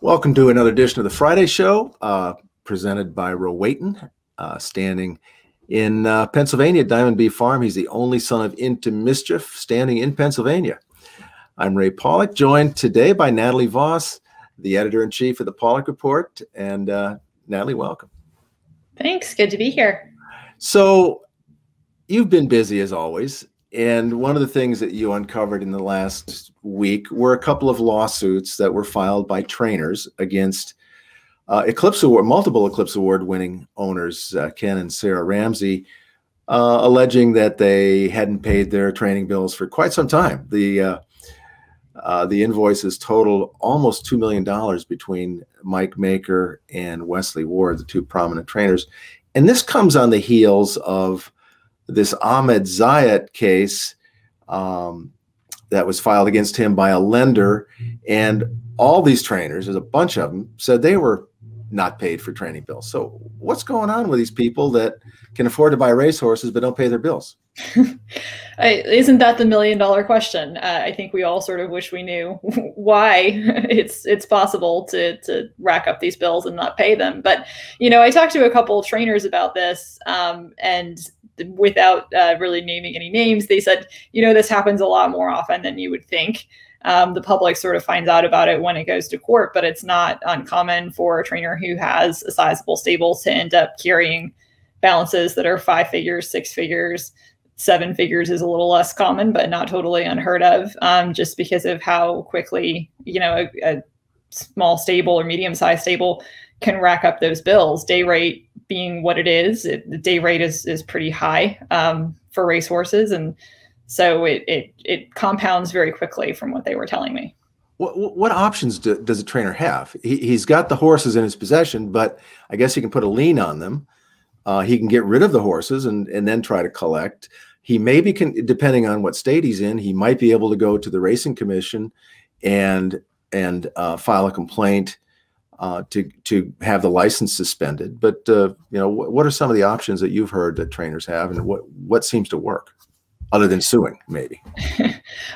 Welcome to another edition of the Friday Show, presented by Rowayton, standing in Pennsylvania, Diamond Bee Farm. He's the only son of Into Mischief, standing in Pennsylvania. I'm Ray Paulick, joined today by Natalie Voss, the editor-in-chief of the Paulick Report. And Natalie, welcome. Thanks. Good to be here. So you've been busy as always. And one of the things that you uncovered in the last week were a couple of lawsuits that were filed by trainers against multiple Eclipse Award winning owners, Ken and Sarah Ramsey, alleging that they hadn't paid their training bills for quite some time. The invoices totaled almost $2 million between Mike Maker and Wesley Ward, the two prominent trainers. And this comes on the heels of this Ahmed Zayat case that was filed against him by a lender. And all these trainers, there's a bunch of them, said they were not paid for training bills. So what's going on with these people that can afford to buy racehorses but don't pay their bills? Isn't that the million-dollar question? I think we all sort of wish we knew why it's possible to rack up these bills and not pay them. But, you know, I talked to a couple of trainers about this, and without really naming any names, they said, you know, this happens a lot more often than you would think. The public sort of finds out about it when it goes to court, but it's not uncommon for a trainer who has a sizable stable to end up carrying balances that are 5 figures, 6 figures. 7 figures is a little less common, but not totally unheard of, just because of how quickly, you know, a small stable or medium-sized stable can rack up those bills. Day rate being what it is, the day rate is pretty high for racehorses, and so it compounds very quickly from what they were telling me. What options does a trainer have? He's got the horses in his possession, but I guess he can put a lien on them. He can get rid of the horses and then try to collect. He maybe can, depending on what state he's in, he might be able to go to the racing commission and file a complaint to have the license suspended. But you know, what are some of the options that you've heard that trainers have, and what seems to work, other than suing, maybe?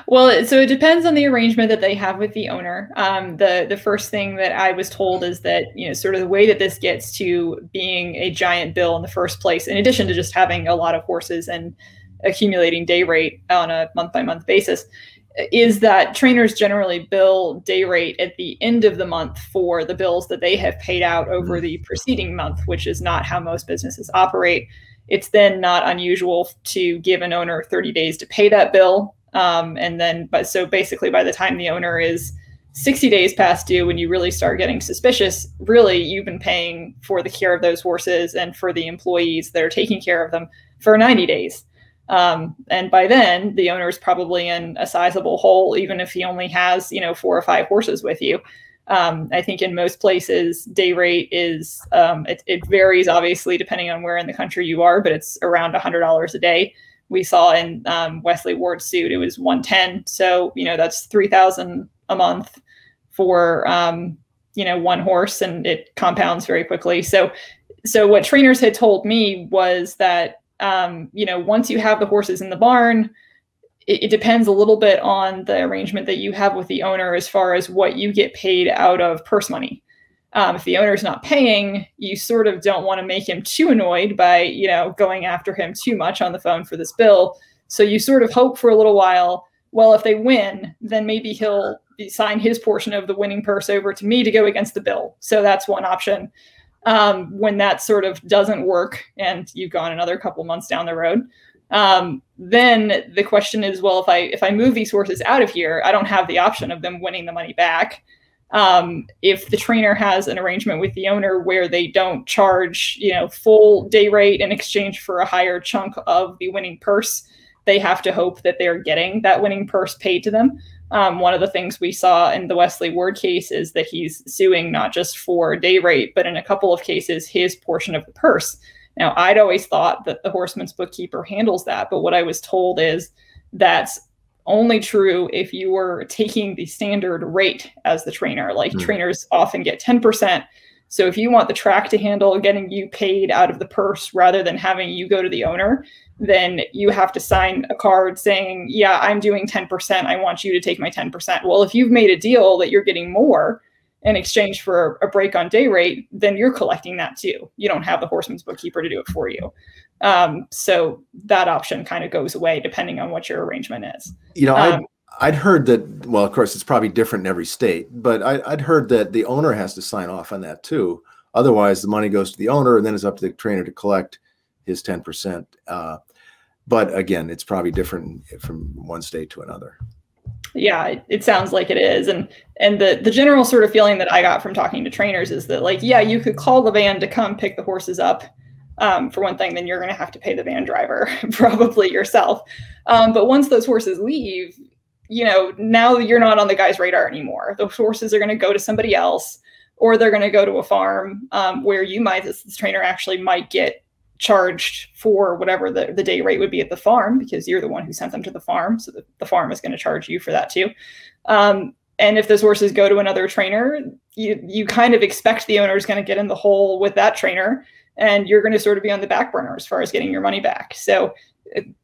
Well, so it depends on the arrangement that they have with the owner. The first thing that I was told is that, you know, sort of the way that this gets to being a giant bill in the first place, in addition to just having a lot of horses and accumulating day rate on a month-by-month basis, is that trainers generally bill day rate at the end of the month for the bills that they have paid out over the preceding month, which is not how most businesses operate. It's then not unusual to give an owner 30 days to pay that bill. So basically by the time the owner is 60 days past due, when you really start getting suspicious, really you've been paying for the care of those horses and for the employees that are taking care of them for 90 days. And by then the owner is probably in a sizable hole, even if he only has, you know, 4 or 5 horses with you. I think in most places day rate is, it varies obviously depending on where in the country you are, but it's around $100 a day. We saw in Wesley Ward's suit, it was $110. So, you know, that's $3,000 a month for, you know, one horse, and it compounds very quickly. So what trainers had told me was that, you know, once you have the horses in the barn, it depends a little bit on the arrangement that you have with the owner as far as what you get paid out of purse money. If the owner's not paying, you sort of don't want to make him too annoyed by, you know, going after him too much on the phone for this bill. So you sort of hope for a little while, well, if they win, then maybe he'll sign his portion of the winning purse over to me to go against the bill. So that's one option. When that sort of doesn't work and you've gone another couple months down the road, then the question is, well, if I move these horses out of here, I don't have the option of them winning the money back. If the trainer has an arrangement with the owner where they don't charge, you know, full day rate in exchange for a higher chunk of the winning purse, they have to hope that they're getting that winning purse paid to them. One of the things we saw in the Wesley Ward case is that he's suing not just for day rate, but in a couple of cases, his portion of the purse. Now, I'd always thought that the horseman's bookkeeper handles that, but what I was told is that's only true if you were taking the standard rate as the trainer. Like trainers often get 10%. So if you want the track to handle getting you paid out of the purse rather than having you go to the owner, then you have to sign a card saying, yeah, I'm doing 10%. I want you to take my 10%. Well, if you've made a deal that you're getting more, in exchange for a break on day rate, then you're collecting that too. You don't have the horseman's bookkeeper to do it for you. So that option kind of goes away depending on what your arrangement is. You know, I'd heard that, well, of course, it's probably different in every state, but I'd heard that the owner has to sign off on that too. Otherwise, the money goes to the owner, and then it's up to the trainer to collect his 10%. But again, it's probably different from one state to another. Yeah, it sounds like it is. And the general sort of feeling that I got from talking to trainers is that, like, yeah, you could call the van to come pick the horses up. For one thing, then you're going to have to pay the van driver, probably yourself. But once those horses leave, you know, now you're not on the guy's radar anymore. Those horses are going to go to somebody else, or they're going to go to a farm where you might, this trainer actually might get charged for whatever the day rate would be at the farm, because you're the one who sent them to the farm. So the farm is going to charge you for that too. And if those horses go to another trainer, you kind of expect the owner is going to get in the hole with that trainer, and you're going to sort of be on the back burner as far as getting your money back. So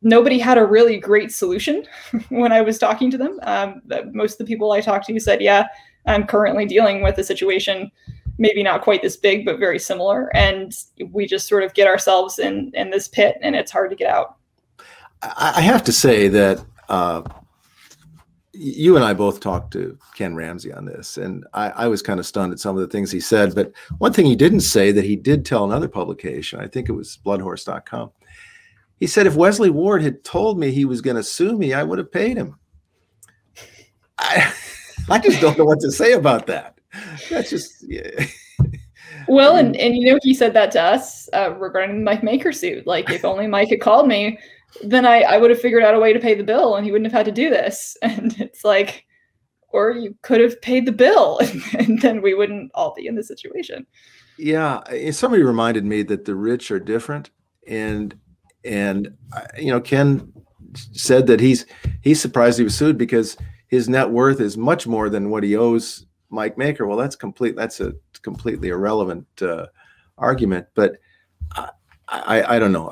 nobody had a really great solution when I was talking to them. Most of the people I talked to said, yeah, I'm currently dealing with a situation, maybe not quite this big, but very similar. And we just sort of get ourselves in this pit, and it's hard to get out. I have to say that you and I both talked to Ken Ramsey on this, and I was kind of stunned at some of the things he said. But one thing he didn't say that he did tell another publication, I think it was bloodhorse.com. He said, if Wesley Ward had told me he was going to sue me, I would have paid him. I just don't know what to say about that. That's just, yeah. Well, and you know, he said that to us regarding the Mike Maker suit. Like, if only Mike had called me, then I would have figured out a way to pay the bill, and he wouldn't have had to do this. And it's like, or you could have paid the bill, and then we wouldn't all be in this situation. Yeah. Somebody reminded me that the rich are different. And you know, Ken said that he's surprised he was sued because his net worth is much more than what he owes Mike Maker. Well, that's a completely irrelevant argument. But I don't know.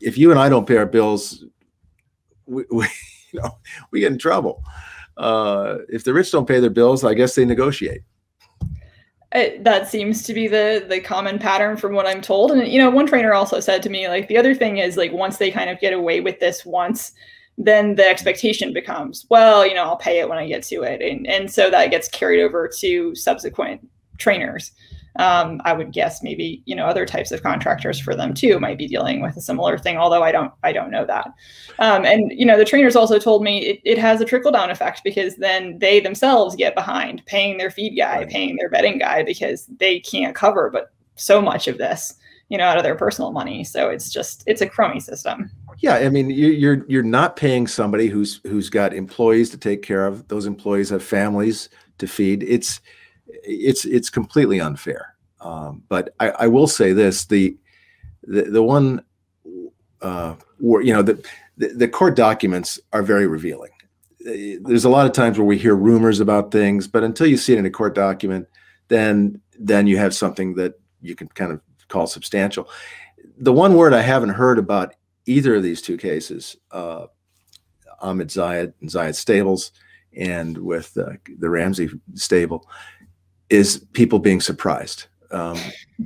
If you and I don't pay our bills, we get in trouble. If the rich don't pay their bills, I guess they negotiate. That seems to be the common pattern from what I'm told. And, you know, one trainer also said to me, like, the other thing is, like, once they kind of get away with this once, then the expectation becomes, well, you know, I'll pay it when I get to it. And so that gets carried over to subsequent trainers. I would guess maybe, you know, other types of contractors for them too might be dealing with a similar thing, although I don't know that. And, you know, the trainers also told me it has a trickle down effect, because then they themselves get behind paying their feed guy, paying their bedding guy, because they can't cover but so much of this, you know, out of their personal money. So it's a crummy system. Yeah, I mean, you're not paying somebody who's got employees to take care of. Those employees have families to feed. It's completely unfair. But I will say this: the one where, you know, the court documents are very revealing. There's a lot of times where we hear rumors about things, but until you see it in a court document, then you have something that you can kind of call substantial. The one word I haven't heard about either of these two cases, Ahmed Zayat and Zayat Stables, and with the Ramsey stable, is people being surprised.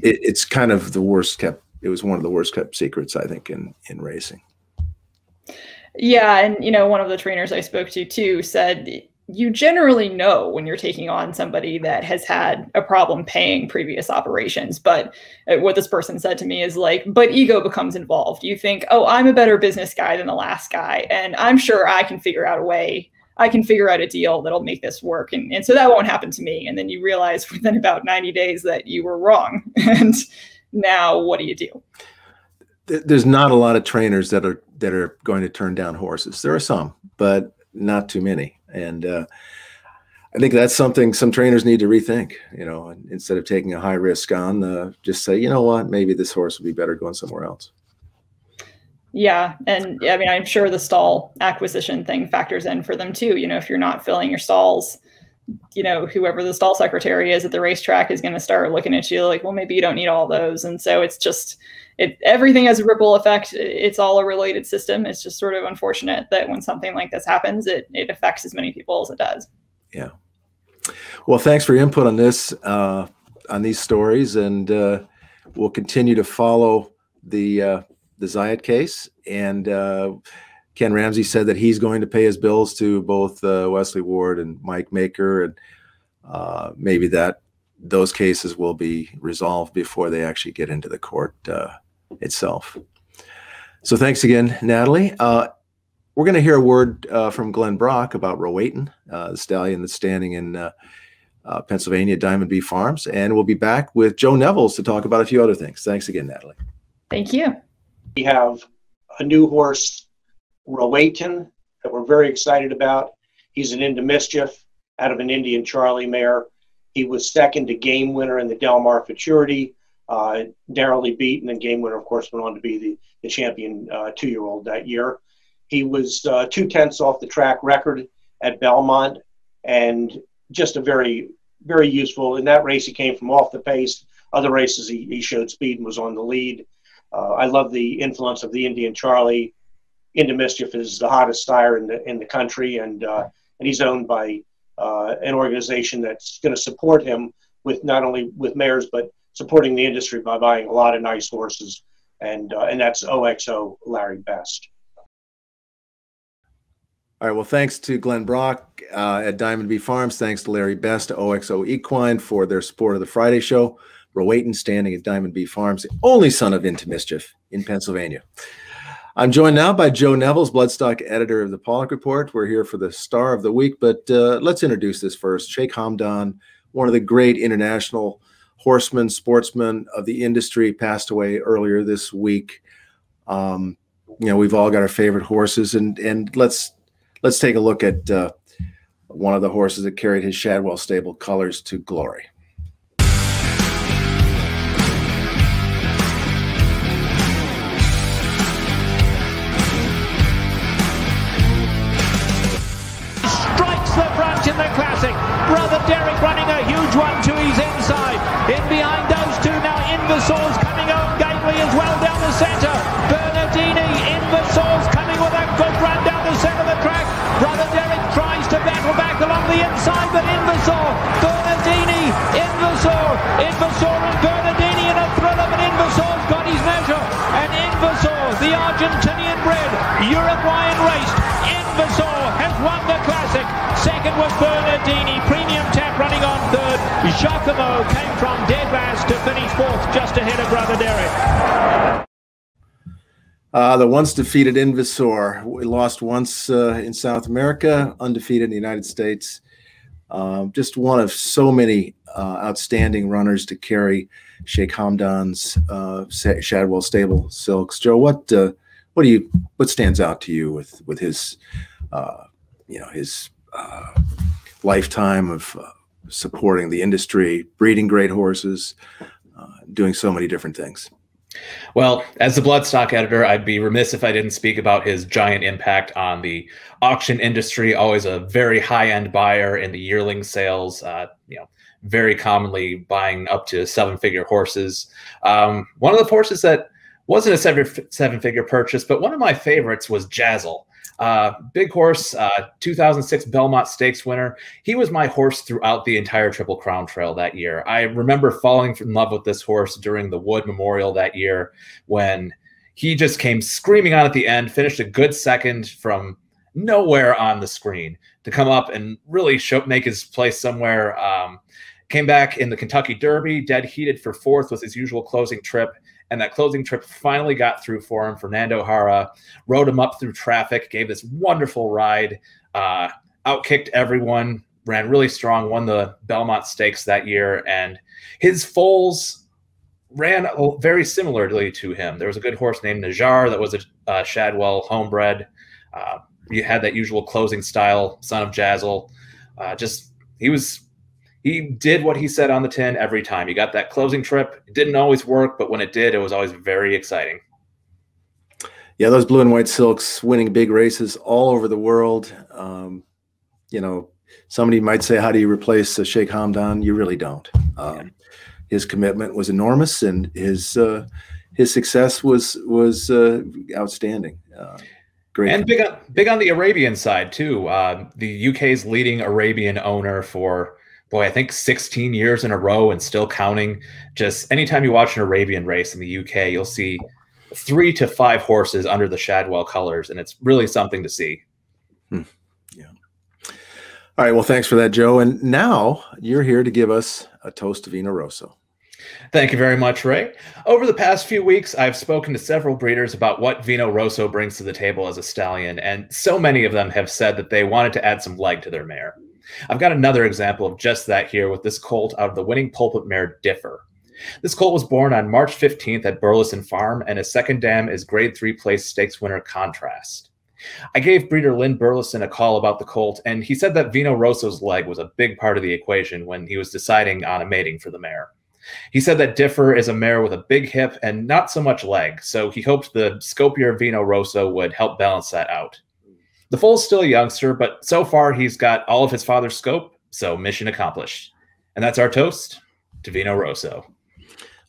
It's kind of the worst kept. It was one of the worst kept secrets, I think, in racing. Yeah, and, you know, one of the trainers I spoke to too said, you generally know when you're taking on somebody that has had a problem paying previous operations. But what this person said to me is, like, but ego becomes involved. You think, oh, I'm a better business guy than the last guy, and I'm sure I can figure out a way. I can figure out a deal that'll make this work. And so that won't happen to me. And then you realize within about 90 days that you were wrong. And now what do you do? There's not a lot of trainers that are going to turn down horses. There are some, but not too many. And I think that's something some trainers need to rethink, you know, instead of taking a high risk on, just say, you know what, maybe this horse would be better going somewhere else. Yeah. And I mean, I'm sure the stall acquisition thing factors in for them too. You know, if you're not filling your stalls, you know, whoever the stall secretary is at the racetrack is going to start looking at you like, well, maybe you don't need all those. And so it's just, everything has a ripple effect. It's all a related system. It's just sort of unfortunate that when something like this happens, it affects as many people as it does. Yeah. Well, thanks for your input on this, on these stories, and we'll continue to follow the Zayat case. And Ken Ramsey said that he's going to pay his bills to both Wesley Ward and Mike Maker, and maybe those cases will be resolved before they actually get into the court itself. So thanks again, Natalie. We're going to hear a word from Glenn Brock about Rowayton, the stallion that's standing in Pennsylvania, Diamond B Farms. And we'll be back with Joe Nevills to talk about a few other things. Thanks again, Natalie. Thank you. We have a new horse, Rowayton, that we're very excited about. He's an Into Mischief out of an Indian Charlie mare. He was second to Game Winner in the Del Mar Futurity, narrowly beaten, and Game Winner, of course, went on to be the champion 2-year-old that year. He was 2/10 off the track record at Belmont, and just a very, very useful. In that race, he came from off the pace. Other races, he showed speed and was on the lead. I love the influence of the Indian Charlie. Into Mischief is the hottest sire in the country, and he's owned by an organization that's going to support him with not only with mares, but supporting the industry by buying a lot of nice horses, and that's OXO Larry Best. All right, well, thanks to Glenn Brock at Diamond B Farms. Thanks to Larry Best, to OXO Equine, for their support of the Friday show. Rowayton standing at Diamond B Farms, the only son of Into Mischief in Pennsylvania. I'm joined now by Joe Nevills, Bloodstock editor of the Paulick Report. We're here for the star of the week, but let's introduce this first. Sheikh Hamdan, one of the great international horsemen, sportsmen of the industry, passed away earlier this week. You know, we've all got our favorite horses, and let's take a look at one of the horses that carried his Shadwell stable colors to glory. Strikes the front in the classic. Brother Derek running a huge one to his inside. In behind those two now, Inversor's coming on Gately as well down the centre. Bernardini, Inversor's coming with a good run down the centre of the track. Brother Derek tries to battle back along the inside, but Inversor, Bernardini, Inversor and Bernardini in a thriller, but Inversor's got his measure. And Inversor, the Argentinian bred, Uruguayan raced, Inversor has won the classic. Second was Bernardini, Premium Tap running on third. Giacomo came from dead last to finish fourth, just ahead of Brother Derek. The once defeated Inversor. We lost once in South America, undefeated in the United States. Just one of so many outstanding runners to carry Sheikh Hamdan's Shadwell stable silks. Joe, what stands out to you with his his lifetime of supporting the industry, breeding great horses, doing so many different things? Well, as the Bloodstock editor, I'd be remiss if I didn't speak about his giant impact on the auction industry. Always a very high-end buyer in the yearling sales, very commonly buying up to 7-figure horses. One of the horses that wasn't a seven-figure purchase, but one of my favorites was Jazzle. Big horse, 2006 Belmont Stakes winner. He was my horse throughout the entire Triple Crown Trail that year. I remember falling in love with this horse during the Wood Memorial that year when he just came screaming on at the end, finished a good second from nowhere on the screen to come up and really make his place somewhere. Came back in the Kentucky Derby, dead heated for fourth with his usual closing trip. And that closing trip finally got through for him. Fernando Jara rode him up through traffic, gave this wonderful ride, outkicked everyone, ran really strong, won the Belmont Stakes that year. And his foals ran very similarly to him. There was a good horse named Najar that was a Shadwell homebred. You had that usual closing style, son of Jazzle. He did what he said on the tin every time. He got that closing trip. It didn't always work, but when it did, it was always very exciting. Yeah, those blue and white silks winning big races all over the world. Somebody might say, how do you replace Sheikh Hamdan? You really don't. His commitment was enormous, and his success was outstanding. Great. And big on the Arabian side, too. The UK's leading Arabian owner for boy, I think 16 years in a row and still counting. Just anytime you watch an Arabian race in the UK, you'll see 3 to 5 horses under the Shadwell colors, and it's really something to see. Yeah. All right. Well, thanks for that, Joe. And now you're here to give us a toast to Vino Rosso. Thank you very much, Ray. Over the past few weeks, I've spoken to several breeders about what Vino Rosso brings to the table as a stallion, and so many of them have said that they wanted to add some leg to their mare. I've got another example of just that here with this colt out of the winning pulpit mare Differ. This colt was born on March 15th at Burleson Farm, and his second dam is Grade 3 place stakes winner Contrast. I gave breeder Lynn Burleson a call about the colt, and he said that Vino Rosso's leg was a big part of the equation when he was deciding on a mating for the mare. He said that Differ is a mare with a big hip and not so much leg, so he hoped the scopier Vino Rosso would help balance that out. The foal's still a youngster, but so far he's got all of his father's scope, so mission accomplished. And that's our toast to Vino Rosso.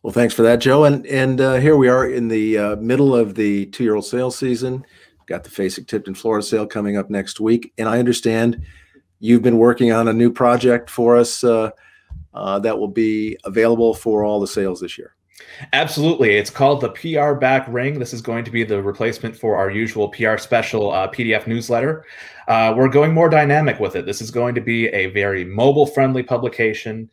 Well, thanks for that, Joe. And here we are in the middle of the 2-year-old sales season. Got the Fasig-Tipton, Florida sale coming up next week. And I understand you've been working on a new project for us that will be available for all the sales this year. Absolutely. It's called the PR Back Ring. This is going to be the replacement for our usual PR special PDF newsletter. We're going more dynamic with it. This is going to be a very mobile-friendly publication,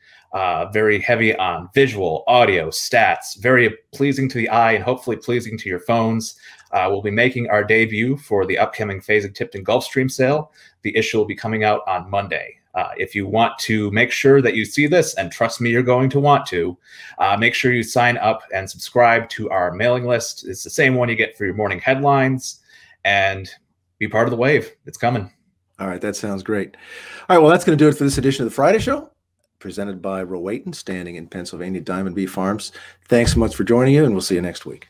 very heavy on visual, audio, stats, very pleasing to the eye and hopefully pleasing to your phones. We'll be making our debut for the upcoming Fasig-Tipton Gulfstream sale. The issue will be coming out on Monday. If you want to make sure that you see this, and trust me, you're going to want to, make sure you sign up and subscribe to our mailing list. It's the same one you get for your morning headlines, and be part of the wave. It's coming. All right, that sounds great. All right, well, that's going to do it for this edition of the Friday Show, presented by Rowayton, standing in Pennsylvania, Diamond Bee Farms. Thanks so much for joining you, and we'll see you next week.